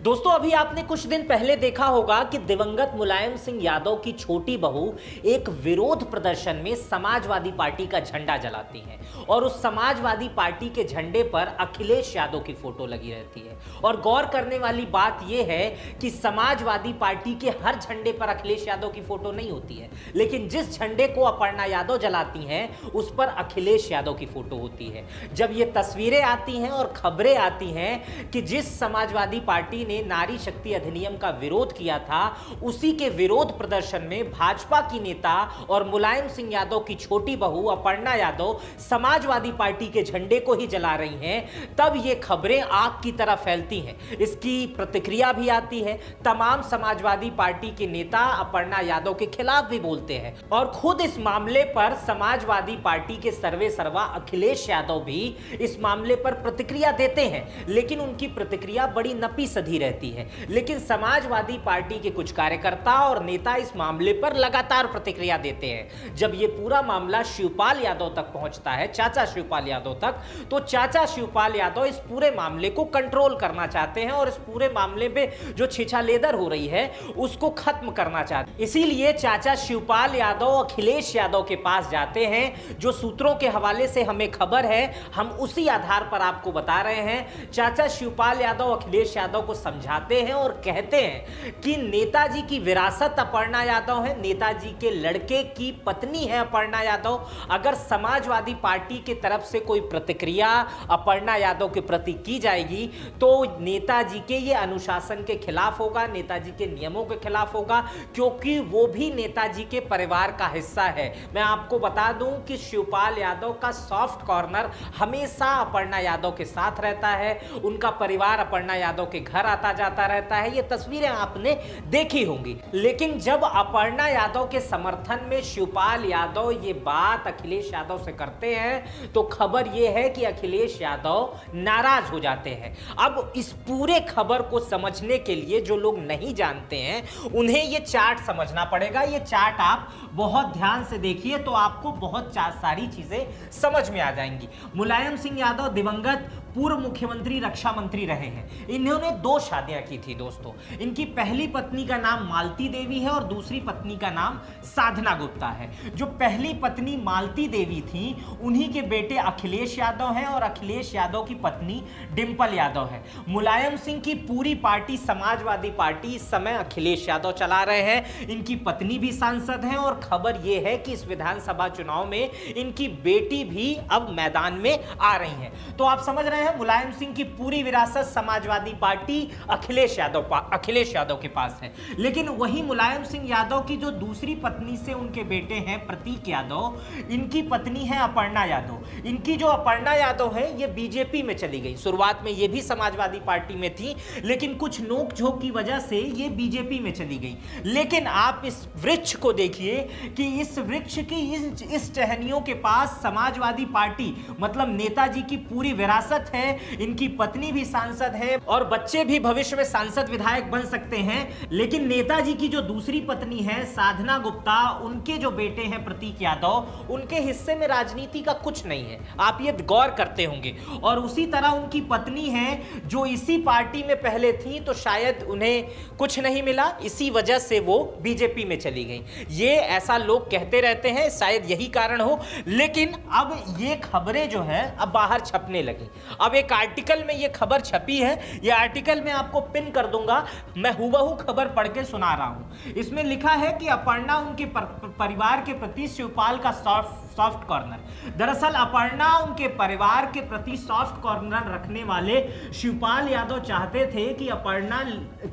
दोस्तों अभी आपने कुछ दिन पहले देखा होगा कि दिवंगत मुलायम सिंह यादव की छोटी बहू एक विरोध प्रदर्शन में समाजवादी पार्टी का झंडा जलाती हैं और उस समाजवादी पार्टी के झंडे पर अखिलेश यादव की फोटो लगी रहती है। और गौर करने वाली बात यह है कि समाजवादी पार्टी के हर झंडे पर अखिलेश यादव की फोटो नहीं होती है, लेकिन जिस झंडे को अपर्णा यादव जलाती हैं उस पर अखिलेश यादव की फोटो होती है। जब ये तस्वीरें आती हैं और खबरें आती हैं कि जिस समाजवादी पार्टी ने नारी शक्ति अधिनियम का विरोध किया था, उसी के विरोध प्रदर्शन में भाजपा की नेता और मुलायम सिंह यादव की छोटी बहू अपर्णा यादव समाजवादी पार्टी के झंडे को ही जला रही हैं, तब ये खबरें आग की तरह फैलती हैं। इसकी प्रतिक्रिया भी आती है। तमाम समाजवादी पार्टी के नेता अपर्णा यादव के खिलाफ भी बोलते हैं और खुद इस मामले पर समाजवादी पार्टी के सर्वे सर्वा अखिलेश यादव भी इस मामले पर प्रतिक्रिया देते हैं, लेकिन उनकी प्रतिक्रिया बड़ी नपी सधी रहती है। लेकिन समाजवादी पार्टी के कुछ कार्यकर्ता और नेता इस मामले पर लगातार प्रतिक्रिया देते हैं। जब यह पूरा मामला शिवपाल यादव तक पहुंचता है, चाचा शिवपाल यादव तक, तो चाचा शिवपाल यादव इस पूरे मामले को कंट्रोल करना चाहते हैं और इस पूरे मामले में जो छीछालेदर हो रही है उसको खत्म करना चाहते हैं। इसीलिए चाचा शिवपाल यादव अखिलेश यादव के पास जाते हैं। जो सूत्रों के हवाले से हमें खबर है, हम उसी आधार पर आपको बता रहे हैं। चाचा शिवपाल यादव अखिलेश यादव को समझाते हैं और कहते हैं कि नेताजी की विरासत अपर्णा यादव है, नेताजी के लड़के की पत्नी है अपर्णा यादव। अगर समाजवादी पार्टी की तरफ से कोई प्रतिक्रिया अपर्णा यादव के प्रति की जाएगी तो नेताजी के ये अनुशासन के खिलाफ होगा, नेताजी के नियमों के खिलाफ होगा, क्योंकि वो भी नेताजी के परिवार का हिस्सा है। मैं आपको बता दूं कि शिवपाल यादव का सॉफ्ट कॉर्नर हमेशा अपर्णा यादव के साथ रहता है। उनका परिवार अपर्णा यादव के घर आता जाता रहता है। ये तस्वीरें आपने देखी होंगी। लेकिन जब अपर्णा यादव के समर्थन में शिवपाल यादव ये बात अखिलेश यादव से करते हैं तो खबर यह है कि अखिलेश यादव नाराज हो जाते हैं। अब इस पूरे खबर को समझने के लिए जो लोग नहीं जानते हैं उन्हें ये चार्ट समझना पड़ेगा। ये चार्ट आप बहुत ध्यान से देखिए तो आपको बहुत सारी चीजें समझ में आ जाएंगी। मुलायम सिंह यादव दिवंगत पूर्व मुख्यमंत्री रक्षा मंत्री रहे हैं। इन्होंने 2 शादियां की थी दोस्तों। इनकी पहली पत्नी का नाम मालती देवी है और दूसरी पत्नी का नाम साधना गुप्ता है। जो पहली पत्नी मालती देवी थी उन्हीं के बेटे अखिलेश यादव हैं और अखिलेश यादव की पत्नी डिंपल यादव है। मुलायम सिंह की पूरी पार्टी समाजवादी पार्टी इस समय अखिलेश यादव चला रहे हैं। इनकी पत्नी भी सांसद हैं और खबर यह है कि इस विधानसभा चुनाव में इनकी बेटी भी अब मैदान में आ रही है। तो आप समझ रहे हैं मुलायम सिंह की पूरी विरासत समाजवादी पार्टी अखिलेश यादव के पास है। लेकिन वही मुलायम सिंह यादव की जो दूसरी पत्नी से उनके बेटे हैं प्रतीक यादव, इनकी पत्नी है अपर्णा यादव। इनकी जो अपर्णा यादव है ये बीजेपी में चली गई। शुरुआत में ये भी समाजवादी पार्टी में थी, लेकिन कुछ नोकझोंक की वजह से ये बीजेपी में चली गई। लेकिन आप इस वृक्ष को देखिए कि इस वृक्ष की इस टहनियों के पास समाजवादी पार्टी मतलब नेताजी की पूरी विरासत है। इनकी पत्नी भी सांसद है और बच्चे भी भविष्य में सांसद विधायक बन सकते हैं। लेकिन नेताजी की जो दूसरी पत्नी है साधना गुप्ता, उनके जो बेटे हैं प्रतीक यादव, उनके हिस्से में राजनीति का कुछ नहीं है। आप ये गौर करते होंगे। और उसी तरह उनकी पत्नी है जो इसी पार्टी में पहले थी तो शायद उन्हें कुछ नहीं मिला, इसी वजह से वो बीजेपी में चली गई। ये ऐसा लोग कहते रहते हैं, शायद यही कारण हो। लेकिन अब ये खबरें जो है अब बाहर छपने लगी। अब एक आर्टिकल में ये खबर छपी है, ये आर्टिकल मैं आपको पिन कर दूंगा। मैं हुबहू खबर पढ़ के सुना रहा हूं। इसमें लिखा है कि अपर्णा उनके परिवार के प्रति शिवपाल का सॉफ्ट कॉर्नर। दरअसल अपर्णा उनके परिवार के प्रति सॉफ्ट कॉर्नर रखने वाले शिवपाल यादव चाहते थे कि अपर्णा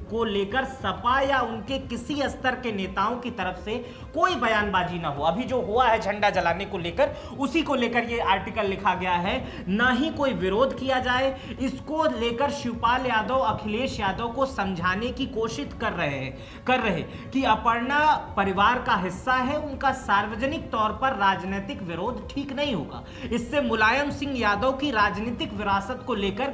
को लेकर सपा या उनके किसी स्तर के नेताओं की तरफ से कोई बयानबाजी ना हो। अभी जो हुआ है झंडा जलाने को लेकर, उसी को लेकर ये आर्टिकल लिखा गया है। ना ही कोई विरोध किया जाए, इसको लेकर शिवपाल यादव अखिलेश यादव को समझाने की कोशिश कर रहे कि अपर्णा परिवार का हिस्सा है। उनका सार्वजनिक तौर पर राजनीतिक राजनीतिक विरोध ठीक नहीं होगा। इससे मुलायम सिंह यादव की राजनीतिक विरासत को लेकर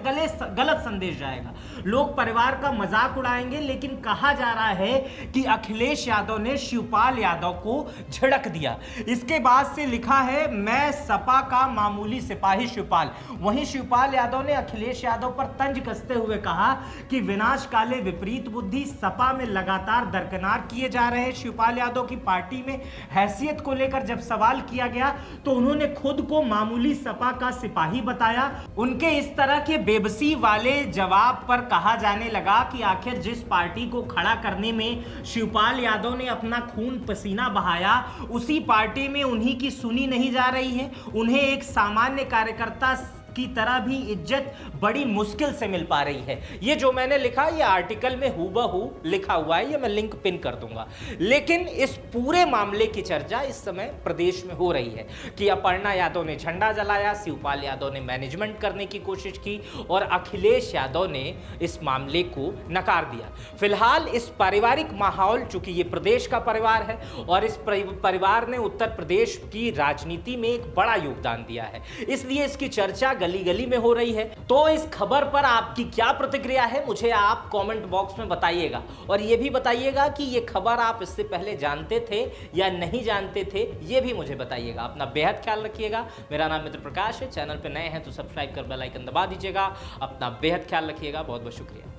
गलत संदेश जाएगा। लोग परिवार का मजाक उड़ाएंगे, लेकिन कहा जा रहा है कि अखिलेश यादव ने शिवपाल यादव को झिड़क दिया। इसके बाद से लिखा है, मैं सपा का मामूली सिपाही शिवपाल। वहीं शिवपाल यादव ने अखिलेश यादव पर तंज कसते हुए कहा कि विनाश काले विपरीत बुद्धि, सपा में लगातार दरकिनार किए जा रहे हैं। शिवपाल यादव की पार्टी में हैसियत को लेकर जब सवाल किया गया तो उन्होंने खुद को मामूली सपा का सिपाही बताया। उनके इस तरह के बेबसी वाले जवाब पर कहा जाने लगा कि आखिर जिस पार्टी को खड़ा करने में शिवपाल यादव ने अपना खून पसीना बहाया, उसी पार्टी में उन्हीं की सुनी नहीं जा रही है। उन्हें एक सामान्य कार्यकर्ता की तरह भी इज्जत बड़ी मुश्किल से मिल पा रही है। ये जो मैंने लिखा, ये आर्टिकल में हूबहू लिखा हुआ है, ये मैं लिंक पिन कर दूंगा। लेकिन इस पूरे मामले की चर्चा इस समय प्रदेश में हो रही है कि अपर्णा यादव ने झंडा जलाया, शिवपाल यादव ने मैनेजमेंट करने की कोशिश की और अखिलेश यादव ने इस मामले को नकार दिया। फिलहाल इस पारिवारिक माहौल, चूंकि ये प्रदेश का परिवार है और इस परिवार ने उत्तर प्रदेश की राजनीति में एक बड़ा योगदान दिया है, इसलिए इसकी चर्चा गली गली में हो रही है। तो इस खबर पर आपकी क्या प्रतिक्रिया है, मुझे आप कमेंट बॉक्स में बताइएगा। और यह भी बताइएगा कि यह खबर आप इससे पहले जानते थे या नहीं जानते थे, यह भी मुझे बताइएगा। अपना बेहद ख्याल रखिएगा। मेरा नाम मित्र प्रकाश है। चैनल पर नए हैं तो सब्सक्राइब कर बेल आइकन दबा दीजिएगा। अपना बेहद ख्याल रखिएगा। बहुत बहुत शुक्रिया।